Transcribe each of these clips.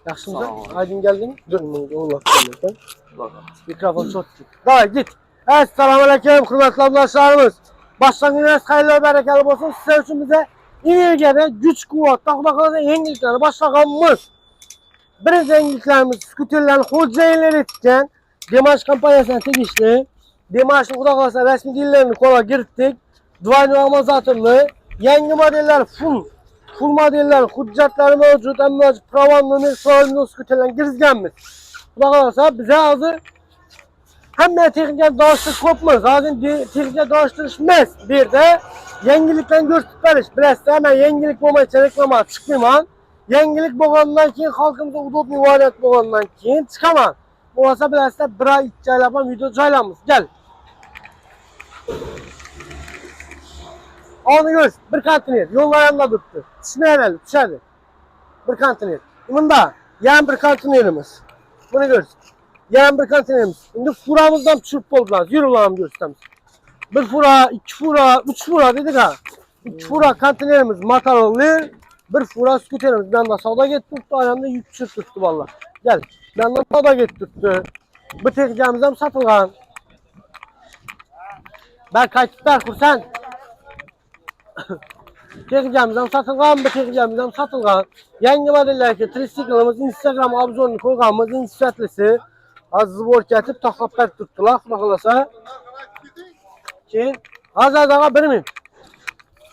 Yaxshimisan? Aydın geldin. Allah korusun. Mikrofon çok git. Davay git. Assalamu alaykum hurmatli ablalarimiz. Başlangıcınız hayırlı bereketli olsun. Sizler için bize energiyada güç kuvvet, takla yenilikleri başlaganımız. Birinci yeniliklerimiz skuterlerin hocayileri etken Demash kampanyasına tegişli. Demash'ın kudaklarsa resmi dillerini kola girdik. Duvaylı amazatırlı. Yangi modeller full modeller hüccetleri mevcut. Mevcut pravanlığını sorumlu skuterlerin girizgenmiz. Kudaklarsa bize hazır hem texnika danıştırış kopmaz. Hazır texnika danıştırışmaz. Bir de yengilikten gösterip beriş. Biləsiz hemen yengilik olma için reklama çıkmayman. Yengilik boğandan keyin halkımıza udobniy variant boğandan keyin çıkaman. Olsa biləsiz bir ay joylapan video joylamız. Gel. Onu gör. Bir konteyner. Yollar yanında tuttu. Düşmeyen el. Düşerdi. Bir konteyner. Bunda yan bir konteynerimiz. Bunu gör. Yan bir konteynerimiz. Şimdi furamızdan çırp oldular. Yürü ulan gösterimiz. Bir fura, iki fura, üç fura dedik ha. İki fura konteynerimiz motorlu. Bir fura skuterimiz. Ben de sağda getirdi. Ayağımda yük çırptı valla. Gel. Ben de sağda getirdi. Bu tekicamızdan satılgan. Ben kaçtılar kursan. Tekicamızdan satılgan. Bu tekicamızdan satılgan. Yangi modeller ki tricycle'ımız Instagram abzorunu koyganımız inisiyatlisi. Az bor ketip taxlap bərk tutdular. Baxılasa. Keyin az-azağa bilmim.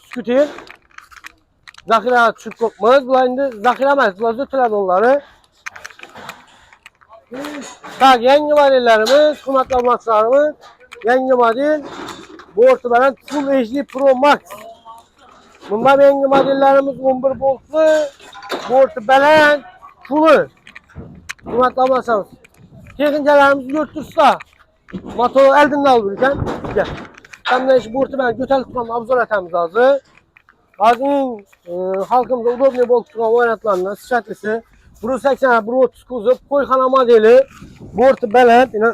Skuter. Zaxira düşüb qoqmaz. Bunlar indi zaxira emas. Bunlar ötülədi onları. Tak, yangi modellerimiz, hürmetli ablalarımız. Yangi model. Bu ortadan Full HD Pro Max. Bunlar yangi modellerimiz 11 voltlu. Bu orta belen full. Hürmetli ablalarımız. Texnikalarımızı götürsə, motoru eldən alırken, gel. Hem de bu orta ben götürüp tutan abzor etemiz hazır. Hazır halkımıza udobniy bol tutan variantlarından sıçratısı. Buru 80, buru 30 kuzup, koyxana modeli. Bu orta belent, yine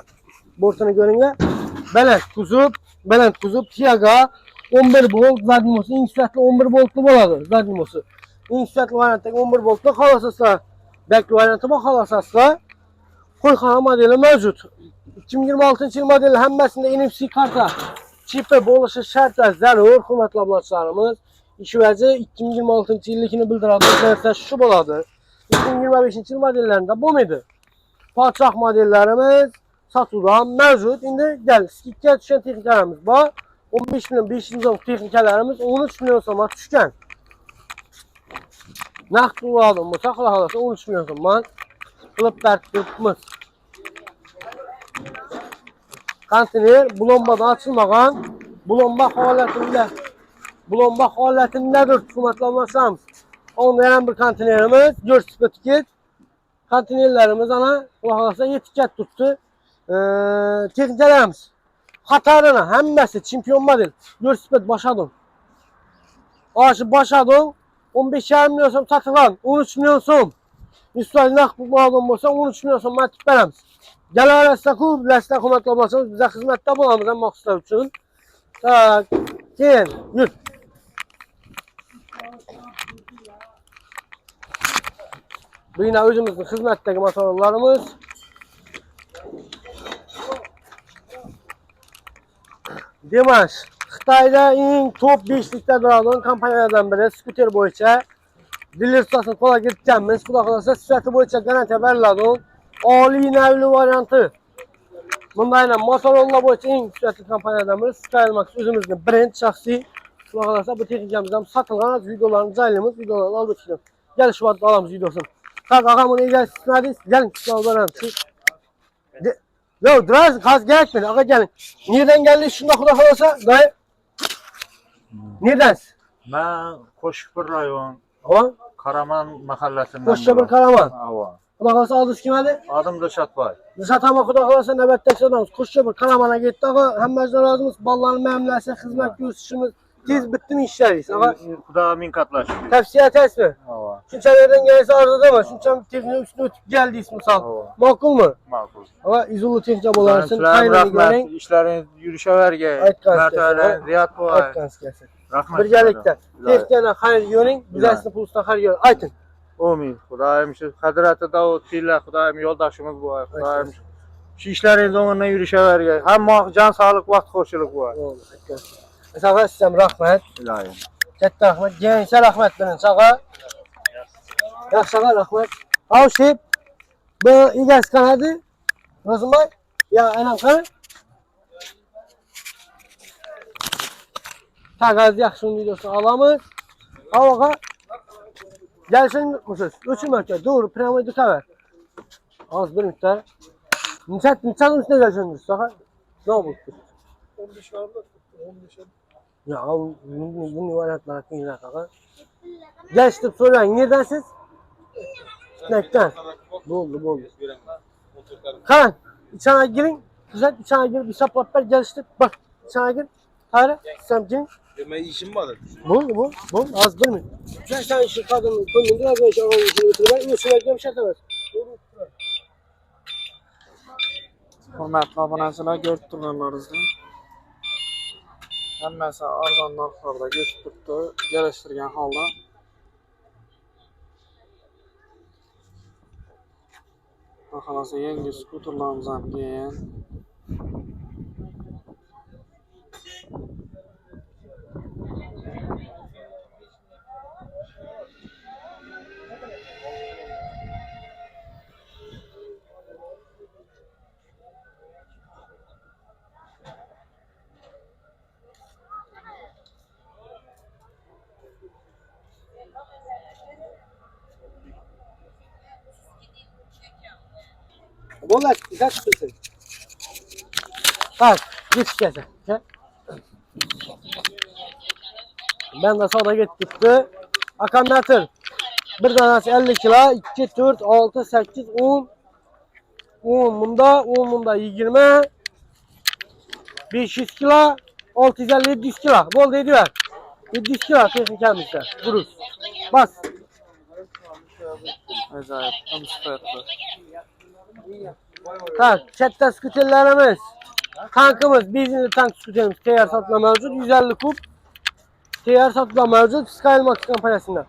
bu ortanı görün ya. Belent kuzup, Tiaga 11 volt zadnimosu, insüatlı 11 voltlu boladı zadnimosu. İnsüatlı varianttaki 11 voltlu halasasla, bekli variantı bak halasasla. Koyxana modeli mevcut. 2026 yıl modeli hemməsində NFC karta çipə bolışı şərt və zərur. Hürmetli ablalarımız. İki vəzi 2026 illikini bildirədir. Şu boladır. 2025 yıl modellərində bu muydu? Padşah modellərimiz satıldan mevcut. İndi gəl, skikə düşən texnikalarımız var. 15 milyon 500 min texnikalarımız 13 milyon soma düşkən. Nəqd uladın bu, saxla halası 13 milyon soma. Qılıb dərtdirimiz. Konteyner bulombadan açılmagan, bulomba halatındadır hürmetli ablalarımız. Olmayan bir konteynerimiz, görsüz etiket. Konteynerlerimiz ana kulaklarsa etiket tuttu. Texnikalarımız Xatarına hemmesi çempion model. Görsüz başadım. Aşı başadım. 15,5 milyon som satılan, 13 milyon som. Üstüne nakd mağdum olsa 13 milyon som matip veremiz. Gəl arasında klub, ləstə hürmetli ablalarımız bizə xidmətdə bulamızdan məqsudlar üçün. Tak, keyin, yürü. Bu yine özümüzün xidmətdəki motorlarımız. Demash, Xitayda en top 5'likdə duran kompaniyalardan biri skuter boyunca. Diller tutasını kola girtkənmiz. Kulaqlarsa sürəti boyunca garantiya verilir. Ali nevli variantı. Bunda yine Motorola boyunca en sürətli kompaniyadan biri. Skymax özümüzün brand şəxsi. Kulaqlarsa bu texnikamızdan satılgan az videolarını caylımız. Videolarını alıp çıkıyoruz. Gel şu vaxt alamız videosunu. Tak ağam bunu iyi istinadıyız. Gelin kulaqlarını. Yo durasın kaz gerekmedi. Ağa gelin. Nereden geldi şunda kulaqlarsa? Dayı. Neredensiniz? Ben Koşupur rayon, Ama? Karaman mahallesinden. Koşçabır Karaman. Ava. Kulaqlarsa adınız kim adı? Adım Rışat Bay. Rışat ama kulaqlarsa növbətdəki adamız. Koşçabır Karaman'a getdi. Ağa həmməcdən razımız. Balların məmləsi, xizmət göstərişimiz. Tez bitti mi işləriyiz? Ağa Kuda min katlar şükür. təvsiyə təsmi. Ava. Şunçalardan gəlsə arzuda mı? Şunçam texniğin üstüne ötüb gəldiyiniz misal. Makul mu? Makul. Ağa izullu texnika bolarsın. Sizlərin Hayırlı rəhmət, görün. işlərin yürüyüşə vergə, Aytqanız mərtəbələr, Riyad Boy. Aytqanız gəlsin. Rəhmət. Birgəlikdə. Texnikana hayır görün. Bizəsini pulsuna hayır görün. Aytın. 10.000. Xudoyim shu Qadratı Davud Tilla, Xudoyim yoldaşımız bu ay. Xudoyim şu işlerin onunla yürüşəvergey. Hamma can sağlık, vaqt xoşluq bu ay. Sağa sizəm rəhmət. İlahim. Katta rəhmət. Gençə rəhmət bilin sağa. Yaxşığa rəhmət. Avşib. Bu İgəs kanadı. Rozumay. Ya anam kanı. Tagaz yaxşının videosunu alamız. Havağa. Gəlsin mısınız? Üçün mərkə. Dur. Pramo tutar. Az bir miktar. Nişanın üstüne gəlsin. Sağa. Ne oldu? 15 var mı? 15'e. Ya bu variantlar hakkında sağa. Geçtim soruyorum. Neredensiniz? Nekten. Buldu. Kan. İçine girin. Güzel içine gir. Bir saplatlar geliştir. Bak. İçine gir. Hayır. Sen girin. Demek işim var. Bul. Az bir mi? Sen işi kadın. Bunun biraz böyle şey olmuş. Ben üstüne gelmiş atamaz. Hörmətli abunəçilər, görüb durğanlarınızdır. Həmməsi arzan narxlarda götürübdü, gəlişdirgən halda. Baxalasa, yeni skuterlarımızdan gələn. Bola, güzel tutuyorsun. Bak, git şişesi. Ben de sonra getirdi. Akkumülatör. Bir tanesi 50 kilo, 2, 4, 6, 8, 10. 10 bunda 20. 500 kilo, 650, 700 kilo. Bol dedi ver. 700 kilo teknikamızda. Duruz. Bas. Acayip, tam süperdir. Tak, çette skuterlerimiz. Tankımız, benzinli tank skuterimiz teyar satıla mevcut. 150 kup. Teyar satıla mevcut. Skymax kampanyasında.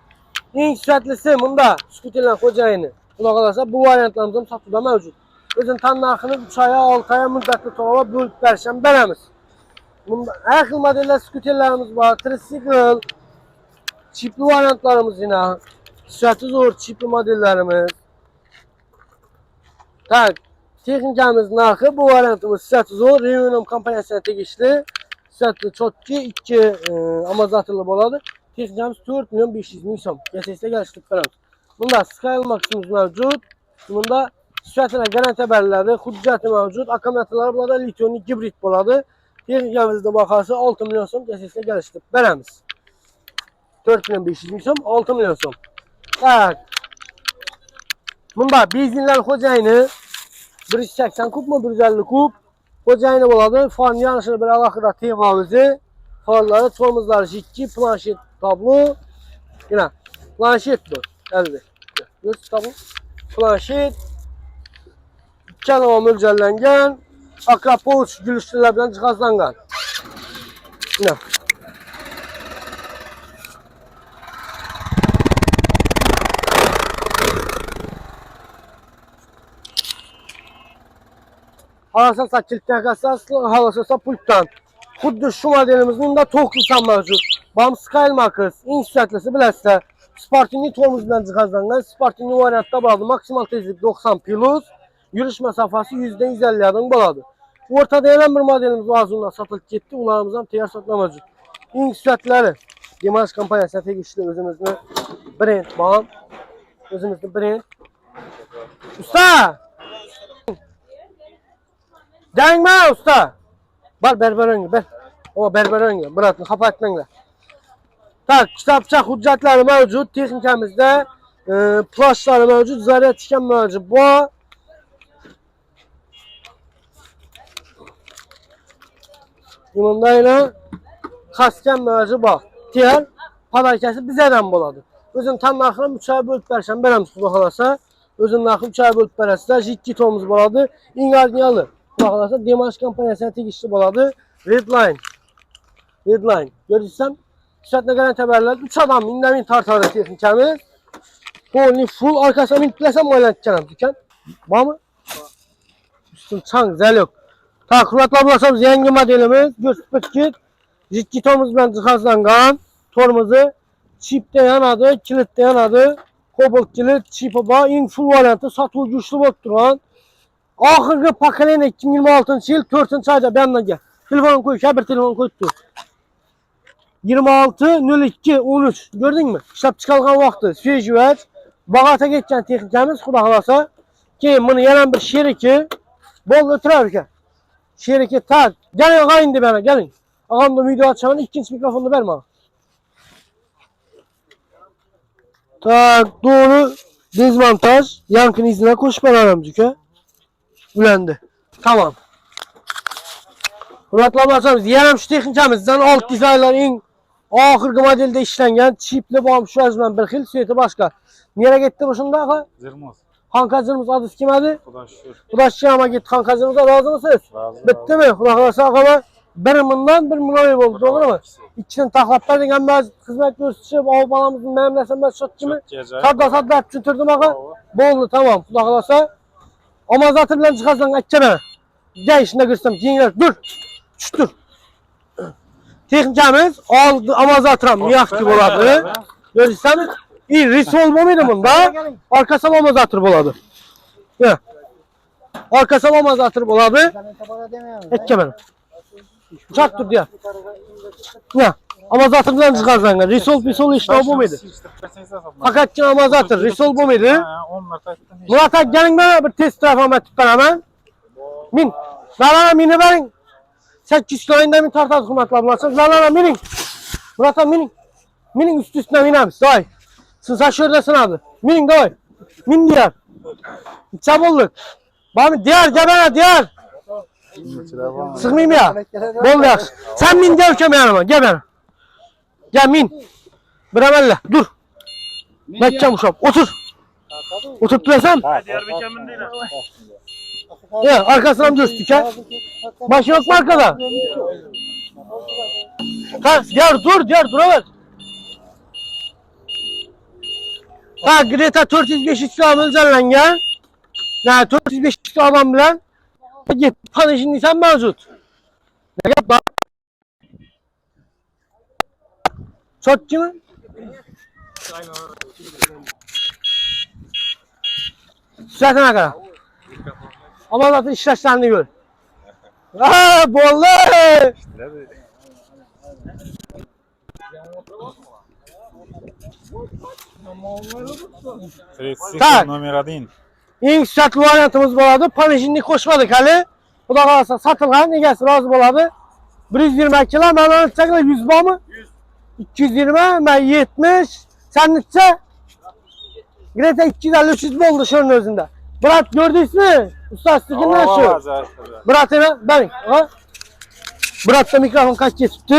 En süratlisi bunda skuterlerin hocayını. Buna kalırsa bu variantlarımızın satıda mevcut. Özün tan narxını 3 aya 6 aya müddətli toraba bölüb verişən beləmiz. Bunda hər xil modeller skuterlərimiz var. Tricycle, çipli variantlarımız yine. Sürəti zor çipli modellerimiz. Tak, texnikamız narxı bu variantımız sürəti zor. Reunion kompaniyasına tegişli. Sürətli çok ki 2 amortizatörlü boladı. Texnikamız 4 milyon 500 min som. GSS-də gəlişdirib verəmiz. Bunda Skymax'ımız mevcut. Bunda sürətlə garantiya bəlləri, hüccəti mevcut. Akkumulyatorları burada lityonlu hibrid boladı. Texnikamızda baxarsa 6 milyon som GSS-də gəlişdirib verəmiz. 4 milyon 500 min som, 6 milyon som. Tak. Bunda benzinler hocayını 180 kup mu 150 kup hocayını buladı. Fan yanışını bir alakada temamızı. Fanları, tormozları, jikki, planşet tablo. Yine planşet bu. Elde. Göz tablo. Planşet. Kanala mülcəlləngən. Akrapoç gülüşdürlər bilən cihazlanğan. Yine. Halasasa kilitdən qəssaslı, halasasa pultdan. Xuddi şu modelimizin də toxlusan mövcud. Bam Skymax, en süratlisi biləsizlər. Sportini tormozundan cihazlanğan. Sportini variantda buladı. Maksimal tezlik 90 plus. Yürüyüş məsafəsi %150 adım buladı. Ortada gələn bir modelimiz azından satılıb getdi. Ularımızdan teyar satma mövcud. En süratləri. Dimash kompaniyasına tegişli özümüzün brend. Bam. Özümüzün brend. Usta! Dengme usta. Bar berber önge ber. O berber önge. Bırakın kapatmayın. Tak kitapçak hüccetleri mevcut. Teknikamızda plaşları mevcut. Zaryat çıkan mevcut. Bu imamda ile kasken mevcut bak. Diğer padarkası bizden buladı. Özün tam narxını 3 ay bölüb versən. Benim su baxalasa. Özün narxını 3 ay bölüb verəsə. Jikki tomuz buladı. İnqardiniyalı. Baxalasa Dimash kompaniyasına tegişli boladı. Redline. Görürsəm, sürətlə gələn təbərlər 3 adam indəmin tartarda texnikamız. Tolni full arkasına minib bilasam oynatacağım dükkan. Var mı? Üstün çan, güzel yok. Tak, hürmetler bulaşamız yangi modelimiz. Gösterip jidki torumuz bilen cihazlangan. Torumuzu chipte yanadı, kilitte yanadı. Kobalt kilit, chipi var. En full variantı satılığı güçlü bolup turgan. Ahırgı paketen 2026 yıl 4. ayda benden gel. Telefonu koy, bir telefon koydu. 26.02.13 gördün mü? İşlep çıkarılgan vakti sveji ver. Bağata geçen texnikamiz Xudo xolasa. Keyin buni yana bir sheriki bol o'tirar ekan. Sheriki tak. Gelin qayın deb bana, gelin. Ağamda video açaman ikinci mikrofonu ver bana. Tak, doğru dezmontaj. Yankın izine koşup aramcık. Ülendi. Tamam. Hürmetli ablalarımız, yana şu texnikamizdan alt dizaynlar en ahırgı modelde işlengen çipli bağım şu azından bir xil süeti başka. Nereye gitti bu şunda ağa? Zırmaz. Hankacımız adı kim adı? Xudo şükür. Xudo şükür ama gitti hankacımıza razı mısınız? Razı. Bitti mi? Xudo xolasa ağama bir mından bir münavir oldu, doğru mu? İkisini taklap verdin hem hizmet gösterip av balamızın memlesemez şot kimi. Sadda hep çütürdüm ağa. Boldu tamam Xudo xolasa. Ama zaten bilen cihazdan açça bana. Gel işine görsem giyinler dur. Dur. Texnikamiz aldı amazatram miyak gibi oladı. Görürseniz iyi ris olmamaydı bunda. Arkası amazatır boladı. Ya. Arkası amazatır boladı. Etke bana. Uçak dur diye. Ya. Amazatırdan çıkarsan risol işte olmamaydı. Fakat amazatır risol olmamaydı. Murat gelin bana bir test tarafıma tuttan hemen. Min. Lalana mini verin. 8 kiloyunda min tartar hürmetli ablarsınız. Lalana minin. Murat'a minin. Minin üstüne minemiz. Day. Sınsa şöyle adı. Minin day. Min diğer. Çabulluk. Bana diğer gebene diğer. Sıkmayayım ya. Bol yaş. Sen min gel kem yanıma. Gebene. Gel min. Bırak dur. Bekçem uşam. Otur. Oturttu desem. Ya arkasından göstük ha. Başı yok mu arkada? Ha, diğer duraver. Ha, Greta 405 İslam'ın üzerinden gel. Ya 405 İslam'ın bilen. Git, panışın insan mevcut. Ne yap lan? Çotçu mu? Süratine kadar. Ama zaten işleşlerini gör. Aaa bollu! Tak. Номер 1. En süratli variantımız boladı. Panejinlik koşmadık hali. Bu da kalırsa satılgan. Negesi razı boladı. 120 kilo. Ben anlatacaklar 100 bağ mı? 220, ben 70. Sen nitse? Greta 250-300 oldu şunun özünde. Murat gördünüz mü? Usta sizinle şu. Murat hemen ben. Murat'ta mikrofon kaç tuttu.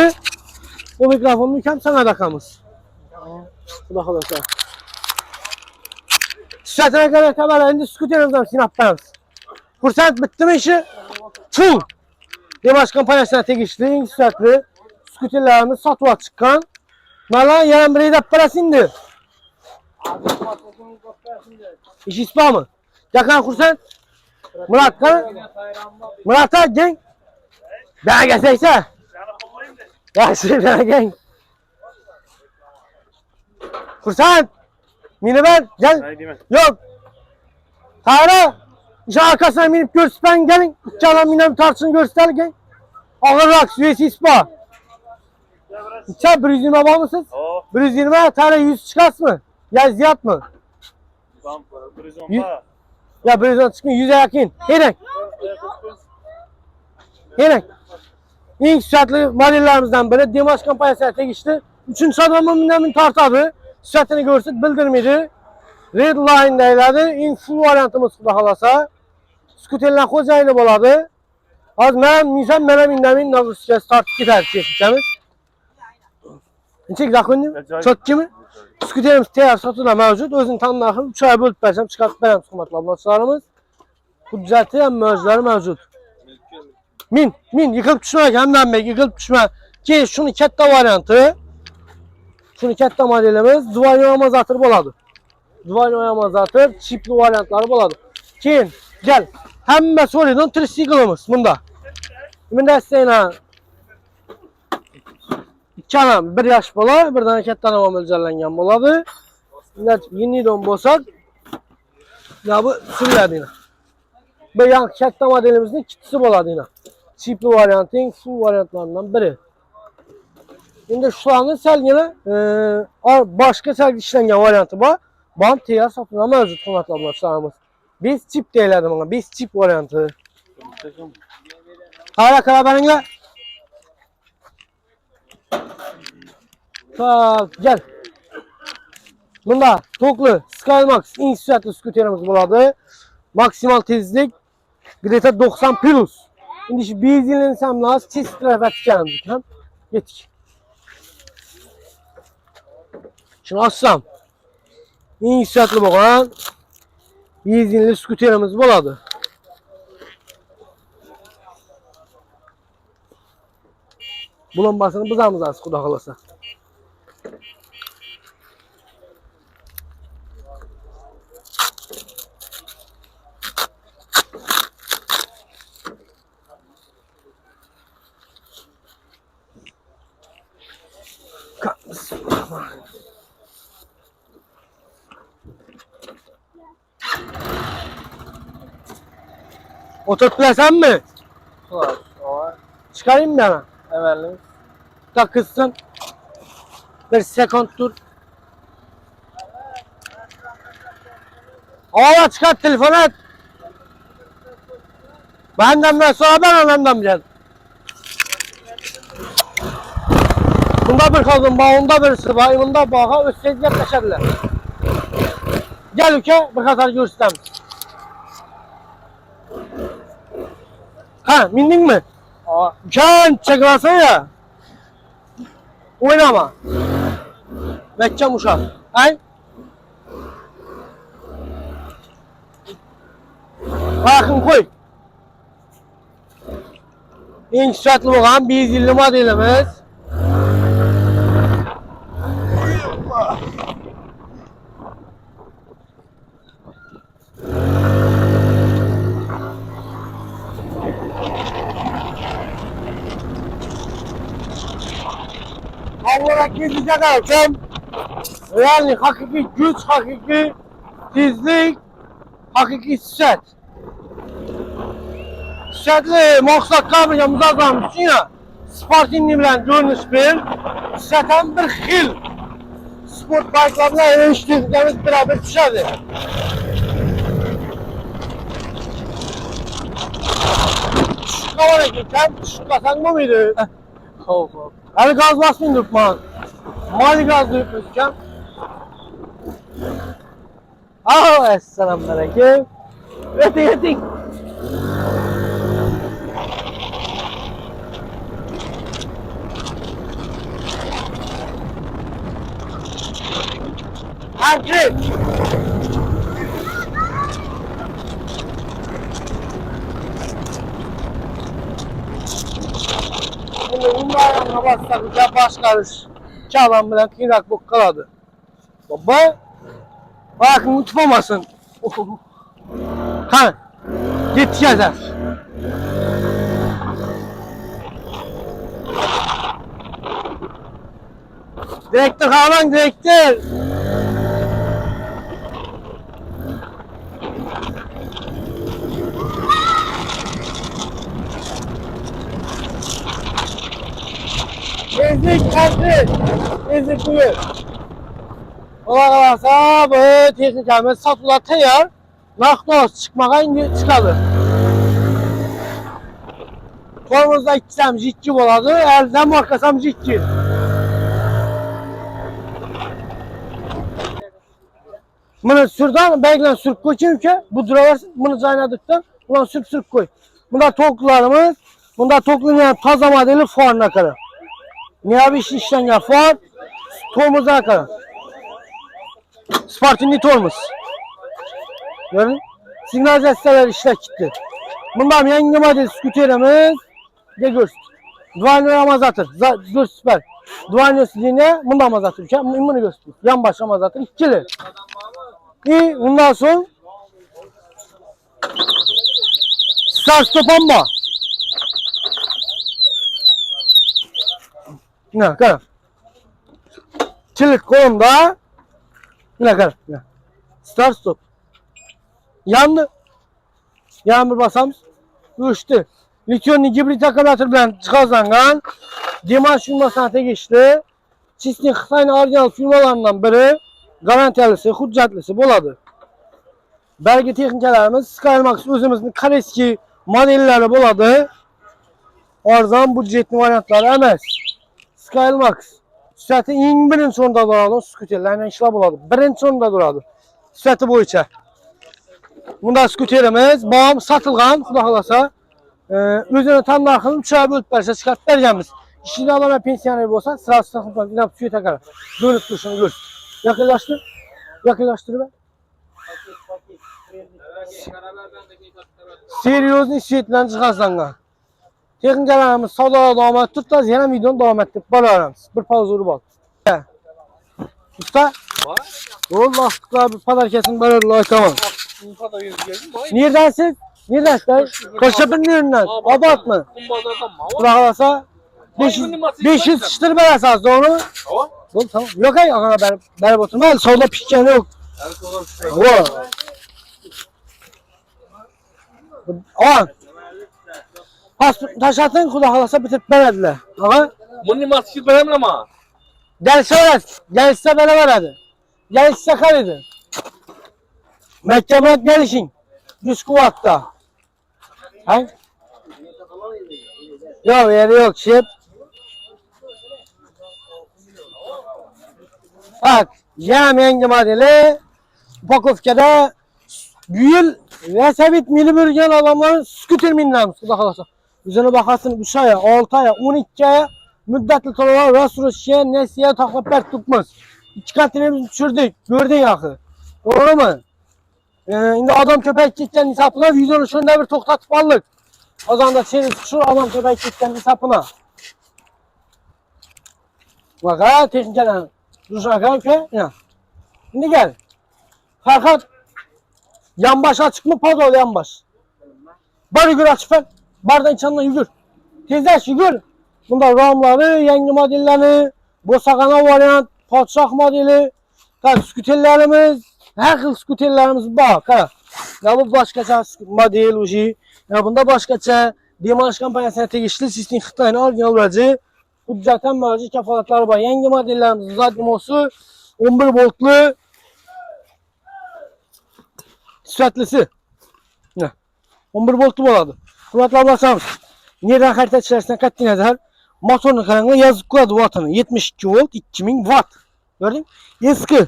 O mikrofonu mükemmel sana da kalmış. Bu da kalırsa. Süratine kadar kamera indi skuterimizden sinaplarımız. Kursant bitti mi işi? Full. Demaş kampanyasına tegişli, en süratli skuterlerimiz satığa çıkan. Nala yarın bir edap parası indi. İş ispa mı? Yakın kursant. Murat kan? Murat'a gel. Bana gelseyse. Gelsin bana gel. Kursant. Mini ver gel. Yok. Tarık. İşte arkasına minip görsün gelin. İki adam minip tartışın görsün gel. Ağırrak süvesi ispa. Sen 120 var mısınız? 120 tane 100 çıkart mı? Ya ziyat mı? Ya 110 çıkın 100'e yakın. Henek. Henek. En süratli modellerimizden biri Demaş kampanyasına tegişli. 3. adamın minnemin tartadı. Süratini görsün bildirmedi. Red line deyiladi. En full variantımız Xudo xolasa. Skuterlar xo'jayini bo'ladi. Hozir men minsam mana minnemin navruskasi tortib ketadi texnikamiz. Necha zakonni? Chotkimi? Skuterimiz tayyor sotuvda mavjud. O'zining tan narxini 3 oy bo'lib bersam chiqarib beramiz hurmatli ablalarimiz. Hujjati ham mavjudlari mavjud. Min yiqilib tushma hamdan bek yiqilib tushma. Keyin shuni katta varianti. Shuni katta modelimiz duvar amortizator bo'ladi. duvar oyamazatır, çipli varyantları buladı. Keyin, gel. Hemme solidon tricycle'ımız bunda. Bunda isteyna 2 anam 1 yaş bola, birden 2 anama mölcellengen boladı. Yeni don bosat. Ya bu sürüldü. Bu yan katta modelimizin ikisi boladı yine. Çipli varyantın şu varyantlarından biri. Şimdi şu anın selgene başka selgi işlengen varyantı var. Bam teyar satına mevcut konatlarlar sağımız. Biz çip deylerdim ona. Biz çip varyantı. Hala karabenimle. Gel. Bunda toklu Skymax en süratli skuterimiz buladı. Maksimal tezlik Greta 90 plus. Şimdi şu benzinlensem lazım. Test trafik çıkarımdık. Hem yetik. Şimdi açsam. En süratli boğan benzinli skuterimiz buladı. Bulunmasını bızamız az kuda kalırsa. Oturtlasam mı? Var. Var. Çıkarayım mı yana? Emelli. Takılsın. Bir sekund dur. Hava çıkar telefonu et. Benden sonra ben anamdan bileceğim. Bunda bir kaldım bağ, onda birisi bağ, bunda bağa üstelik yaklaşabilir. Gel ülke bir kadar görsem. Ha, mindin mi? Aa. Can çekilasın ya. Oynama. Bekçem uşak. Ay. Bakın koy. En süratli olan bir zilli modelimiz. Allah'a gidecek alacağım. Yani hakiki güç, hakiki tizlik, hakiki sürat. Süratli maksat kabiliyetimiz azalmış için ya. Sportinli bilen görünüş bir, süraten bir xil. Sport bike'larla eriştiklerimiz beraber düşerdi. Şıkkavara gitken, şıkkasan mı mıydı? Hop hop. Hadi gaz basmayın durma. Mali gaz duyup Selamünaleyküm. Ötün. Hadi. Bunlarla bassak baş karış. Çalan bilen kıyrak bu kaladı. Baba. Bakın tutmamasın. Ha. Git yazar. Direktör kalan direktör. Ezlik kendi. Ezlik buyur. Ola kalasa bu texnikamiz satılar tayar. Nakdos çıkmağa indi çıkadı. Tormozda ikisem jikki boladı. Elden markasam jikki. Bunu sürdan belki sürüp koy çünkü bu duralar bunu zaynadıktan bunu sürüp koy. Bunda toklarımız, bunda toklayan taza modeli far nakarı. Ne bir işlengen far, tormuz nakarı. Spartinli tormuz. Görün. Signalizasyonlar işler gitti. Bundan yeni model skuterimiz de göz. Duvarlı amazatır. Göz süper. Duvarlı üstüne bundan amazatır. Bunu göster. Yan baş amazatır. İkili. İyi, bundan sonra Star Stopamba. Ne kadar? Çelik kolumda. Ne kadar? Star Stop. Yandı. Yağmur basamız. Uçtu. Lityonlu hibrit akümülatör bilen çıkazlangan. Dimash firmasına tegishli. Çistin Xitoyning orijinal firmalarından biri. Garantiyalisi, hujjatlisi bo'ladi. Belki texnikalarimiz Skymax o'zimizning Koreski modellari bo'ladi. Arzon budjetli variantlari emas. Skymax sifati eng birinchi o'rinda turadi. Skuterlarning ishlab bo'ladi. Birinchi o'rinda turadi. Sifati bo'yicha. Bunda skuterimiz bom satılgan, xudo xolasa. O'zini tan narxini 3 oy bo'lib bersa chiqarib berganmiz. İşini alana pensioner bo'lsa, sırası takımdan inap suyu takar. Dönüp duruşunu gör. Yakınlaştır. Yakınlaştır be. Seriyozun işçiliklerini çıkarsanlar. Texnikalarımız savdolar devam ettirib, yana videoni devam ettirib boramiz. Bir pauza urib ol. Usta? Vallahi bir padarkasini beradilar, aytaman. Neredensiz? Neredensiz? Koşapın yerinden. Abat mı? Bırakılasa 500 çıtır berasaz, doğru? Doğru, tamam. Yok ay, ağana berip oturma. Solda pişken yok. Ağan. Pasport taşatın, kuda halasa bitirip berediler. Ağa. Bunun maskesi benim ama. Gelse öğret. Gelse bana veredi. Gelse karıydı. Mekkemet gelişin. Düz kuvatta. Hay? Yok, yeri yok. Şip. Bak, yem yengi modeli Pakovka'da büyül ve sabit mili bürgen adamların skuter minlerimiz. Kuda kalasa. Üzerine bakarsın 3 aya, 6 aya, 12 aya müddetli tolalar, Rasuruşya, Nesiye takıp bert tutmaz. 2 katını düşürdük, gördün yakı. Doğru mu? Şimdi adam köpek gitken hesapına videonu şöyle bir toktatıp aldık. O zaman da seni şu adam köpek gitken hesapına. Bak ha, teknikeden. Duruşan köy. Şimdi gel. Fakat yan baş açık mı? Pardon yan baş. Bar yürü açık ver. Bardan içanına yürür. Tezler yürür. Bunda ramları, yeni modelleri, Bosagana variant, Padşah modeli, tabi skuterlerimiz, her xil skuterlerimiz bak ha. Ya bu başkaça model uji. Ya bunda başkaça Dimash kompaniyasına tegishli sistem Xitoyning orijinal uraci, hujjatdan mavjud kafolatlar var. Yangi modellerimiz Zadimosu 11 voltlu süratlisi. 11 voltlu bo'ladi. Hurmatli ablalarimiz, nereden harita içerisinde qat'iy nazar motorni qaranglar, yozib qo'yadi vatini 72 volt 2000 watt. Gördün? Eski.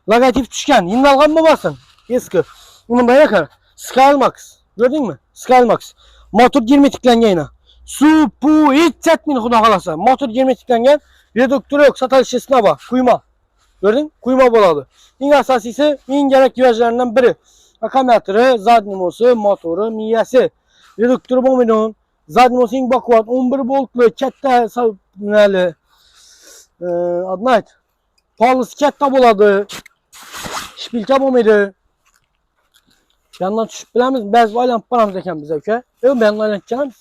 Logotip tushgan. Yinalgan bo'lmasin. Eski. Buni bana qara. Skymax. Gördün mü? Skymax. Motor 20 tiklangan yana. Su, pu, hech chatmin xudo xolasa. Motor 20 tiklangan. Reduktörü yok. Satılışçısına bak. Kuyma. Gördün? Kuyma bo'ladi. Eng asosiysi, eng kerak yuvajlaridan biri. Akkumulyatori, zadnimosi, motori, miyasi. Reduktörü bo'lmaydi. Zadnimosi eng baquvvat 11 voltli katta nali adını ayt. Palısı katta bo'ladi. Shpilka bo'lmaydi. Yandan tushib bilamiz, ba'zi aylanib boramiz ekan biz aka. Ben aylanib kelamiz.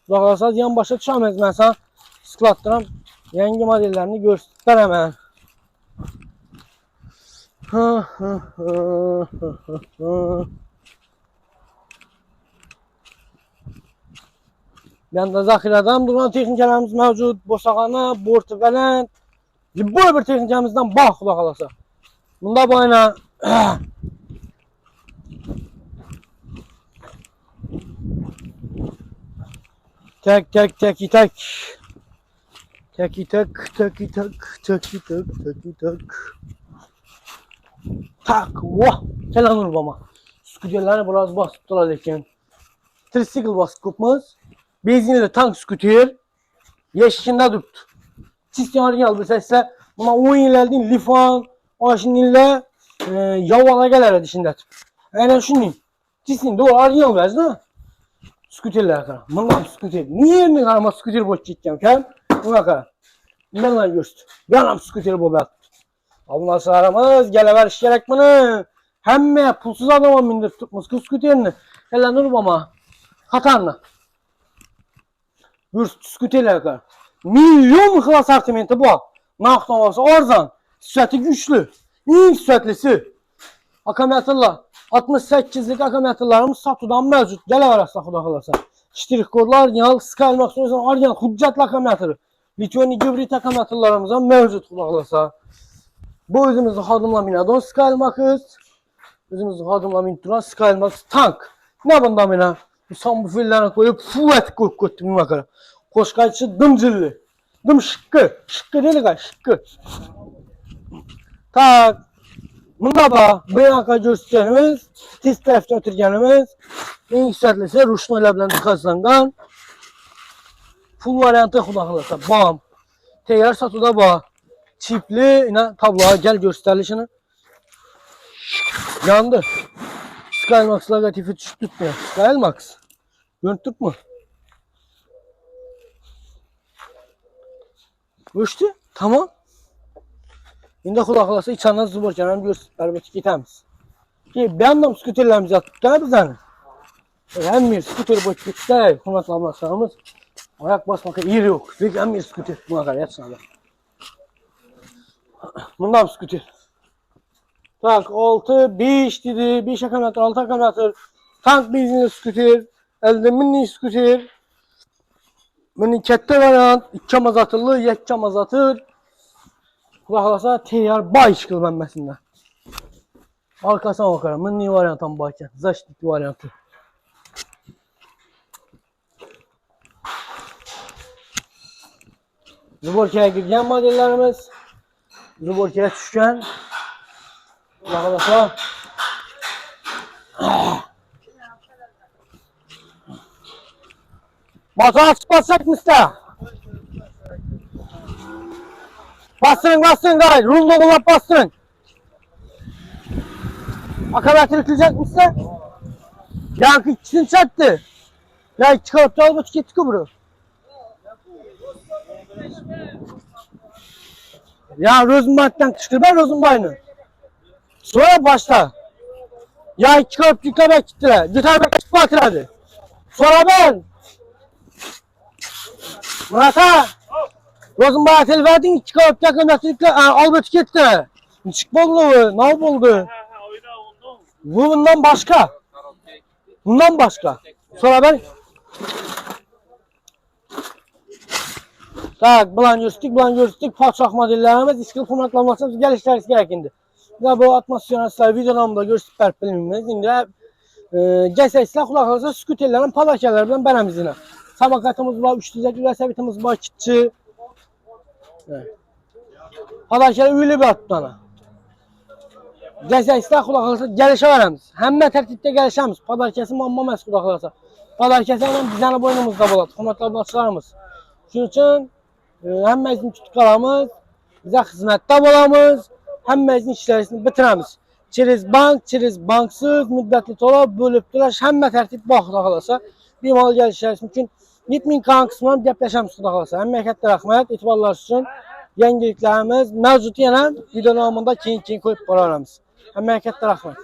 Xudo xolasa yan boshqa tushamiz. Men sana skladtiram. Yangi modellarni ko'rsatib beraman. Yanda zaxiradan duran texnikalarimiz mavjud. Bosagana, Bortibaland. Bu bir texnikamizdan bak xudo xolasa. Bunda boyna tak tak tak tak. Taki tak taki tak taki tak taki tak. Tak vah. Selam baba. Skuterlarni biraz basıp duradi ekan. Tricycle basıp kopmaz. Benzinli tank skuter. Yeşikinde durdu. Sistem orijinal bir sesle. Buna 10 yıllardan Lifan, aşınıyla yavala gelir dişinde. Aynen şunu. Sistem doğru orijinal biraz da. Skuterler kadar. Bundan skuter. Niye mi karama skuter boş gideceğim ki? Buna kadar. Benimle göster. Yanam skuter bu ben. Abla sarımız gelever iş gerek bunu. Həmmə pulsuz adama mindirib tutmuş kız skuterini. Hələ Nurbama. Hatarla. Bir skuterlər qar. Milyon xıl asortimenti bu. Naqd olması arzan. Sürəti güclü. En sürətlisi. Akkumulyatorlar. 68'lik akkumulyatorlarımız satudan mövcud. Gələ arasında xuda qalasa. Ştirik kodlar, yal, Skymax, aryan, hüccətli akkumulatoru. Lityoni gibrit akkumulyatorlarımızdan mövcud xuda qalasa. Bu özümüzün hadımla minadon Skymax. Özümüzün hadımla minadon Skymax tank. Ne bunda mina? Bu sambufillərini koyup fuet koyup götürmüş bakara. Koşkayçı dımcıllı. Dım şıkkı. Şıkkı değil mi? Şıkkı. Tak. Bunda da beyanka gösterimiz, tiz tərəfdə ötürgənimiz, en yüksətlisi ruşnu ilə bilən tıxazlanqan, full variantı xudaqılırsa, bam, teyyar satuda ba, çipli, yine tabloya gəl göstərilişini, yandı. Skymax logotipi tutmuyor. Skymax, görüntük mü? Uçtu, tamam. İndi xudaqılasa içəndən zıborkənəm göstərmək getəmiz. Ki, bəndəm skuterlərimiz yatıb da bizəni. Həm bir skuter boy getsə, xunatlamlaşlarımız ayak basmaka yeri yok. Həm bir skuter buna qədər yatsın. Bundan skuter. Tak, 6, 5 dedi, 5 akkumulyator, 6 akkumulyator. Tank benzinli skuter, əldə mini skuter. Mini kətdə variant, 2 mazatırlı, 7 mazatır. Kulaqlasa teyyar bay işqil mənbəsində. Arkasına bakarım. Mini variantdan bakın. Zaşdikli variantı. Zuborkaya girgen modellerimiz. Zuborkaya düşkən. Kulaqlasa. Motor açıp basacak mısın? Bastırın, bastırın gayet. Rulda kullanıp bastırın. Akabatını kılacak mısın? Yankı ikisini çattı. Ya çıkarıp da alıp gitti kubru. Ya Rosenbach'tan çıkır ben Rosenbach'ını. Sonra başta. Ya çıkarıp yukarı gittiler. Gitar çıkıp batırdı. Sonra ben. Murat'a. Rosenbach'a tel verdin, çıkarıp yakın atırıkla albet gitti. Çık oldu, ne oldu? Bu bundan başka. Bundan başka. Sonra ben... Tak, bulan görstik, patşaq modellerimiz, iskil formatlanmasımız gəlişlərimiz gərəkindi. Bu atmosferaslar videolarımda görsük bərpilmimiz. İndi gəlsəklər, xulaqlarsa skuterlərin palakələrdən bərəmizlə. Sabakatımız var, 300 səbitimiz var, kitçi. Palakələr üylü bir atdana. Gəlsəklər, xulaqlarsa gəlişə verəmiz. Həmmə tərtibdə gəlişəmiz. Padarkəsi mamma məhz xulaqlarsa. Padarkəsi ilə dizəni boynumuzda buladı, formatlar başlarımız. Şunun üçün həmməyizin tutqalamız, bizə xizmətdə olamız, həmməyizin işlərisini bitirəmiz. Çiriz banksız, müddətli tola, bölübdülər, həmmə tərtib baxıda qalasa, bir mal gəlişlərimiz mümkün. 7000 kan qısmından dəpləşəmiz xuda qalasa. Həmməkətdə rəxmət, etibarlar üçün yeniliklərimiz mövcud yenə videonamında keyin koyub qoyarımız. Həmməkətdə rəxmət.